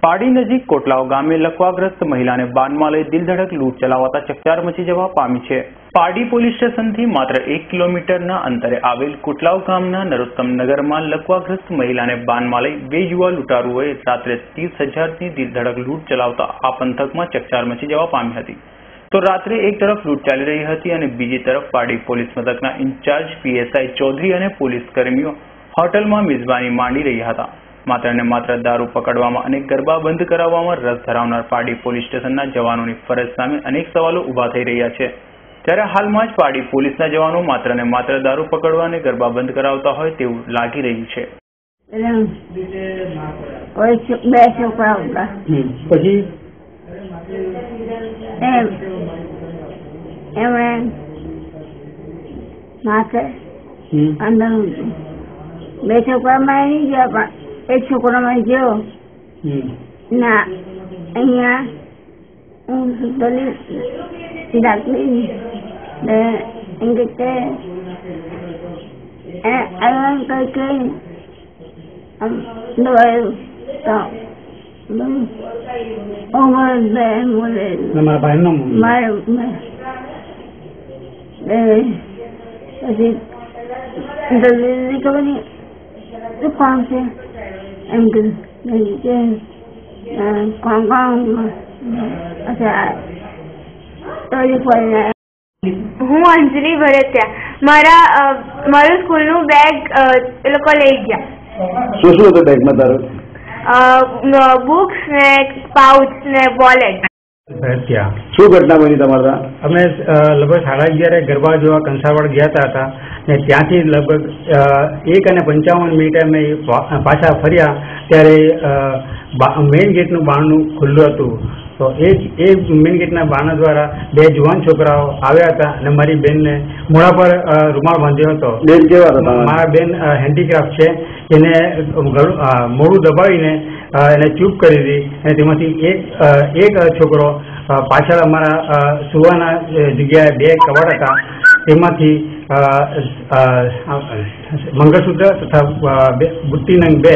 પાડી નજીક કોટલાવ ગામે લકવાગ્રસ્ત મહિલાને બાનમાં લઈ દિલધડક લૂંટ ચલાવતા ચકચાર મચી જવા પામી છે। પાડી પોલીસ સ્ટેશનથી માત્ર 1 કિલોમીટરના અંતરે આવેલ કોટલાવ ગામના નરોત્તમ નગરમાં લકવાગ્રસ્ત મહિલાને બાનમાં લઈ બે યુવા લૂંટારુઓએ રાત્રે 30,000ની દિલધડક લૂંટ ચલાવતા આ પંથકમાં ચકચાર મચી જવા પામી હતી। તો રાત્રે એક તરફ લૂંટ ચાલી રહી હતી અને બીજી તરફ પાડી પોલીસ મથકના ઇન્ચાર્જ પીએસઆઈ ચૌધરી અને પોલીસ કર્મીઓ હોટલમાં મિજબાની માંડી રહ્યા હતા। માત્ર ને માત્ર દારૂ પકડવામાં અને ગરબા બંધ કરાવવામાં રસ ધરાવનાર પાડી પોલીસ સ્ટેશનના જવાનોની ફરજ સામે અનેક સવાલો ઊભા થઈ રહ્યા છે। ત્યારે હાલમાં જ પાડી પોલીસના જવાનો માત્ર ને માત્ર દારૂ પકડવા અને ગરબા બંધ કરાવતા હોય તેવું લાગી રહ્યું છે। एक छोकरा में जो ना अहिया दलित डाकली ने इनके के आयन करके हम दवाई तो उमर दे मुझे हमारा भाई ना मार ऐसे दलित को नहीं तो कौन से एंगल के कौन अच्छा तो ये बोलना હું અંજલિ ભરતિયા મારું સ્કૂલનું બેગ એ લોકો લઈ ગયા। શું શું હતું બેગમાં તારું? બુક્સ ને પાઉચ ને વોલેટ। ભરતિયા શું ઘટના બની તમારા? અમે લગભગ 11:30 ગરબા જોવા કંસાવાડ ગયા હતા ને ત્યાંથી લગભગ 1:55 અમે પાછા ફર્યા ત્યારે મેઇન ગેટનું બારણું ખુલ્લું હતું। તો એ મેઇન ગેટના બારણા દ્વારા બે જુવાન છોકરાઓ આવ્યા હતા અને મારી બેનને મોઢા પર રૂમાલ બાંધ્યો હતો। બેન કેવા હતા? મારા બેન હેન્ડીક્રાફ્ટ છે, એને મોઢું દબાવીને એને ચૂપ કરી હતી અને તેમાંથી એક છોકરો પાછળ અમારા સુવાના જગ્યાએ બે કબાટ હતા, તેમાંથી મંગળસૂત્ર તથા બુટ્ટી નંગ 2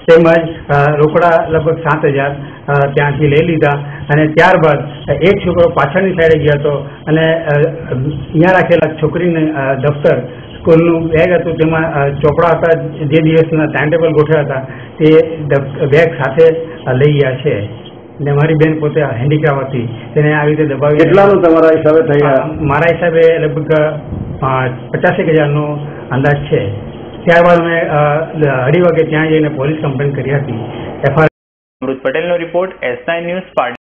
તેમજ રોકડા લગભગ 7,000 ત્યાંથી લઈ લીધા। અને ત્યારબાદ એક છોકરો પાછળની સાઈડે ગયો હતો અને અહીંયા રાખેલા છોકરીને દફતર સ્કૂલનું બેગ હતું, તેમાં ચોપડા હતા, જે દિવસના ટાઈમ ટેબલ ગોઠવ્યા હતા તે બેગ સાથે લઈ ગયા છે। ને મારી બેન પોતે હેન્ડીક્રાફ્ટ હતી, તેને આવી રીતે દબાવી। કેટલાનું તમારા હિસાબે થયા? મારા હિસાબે લગભગ 50,000નો અંદાજ છે। ત્યારબાદ અમે 2:30 વાગે ત્યાં જઈને પોલીસ કમ્પ્લેન કરી હતી। અમૃત પટેલનો રિપોર્ટ S9 ન્યૂઝ પાડી।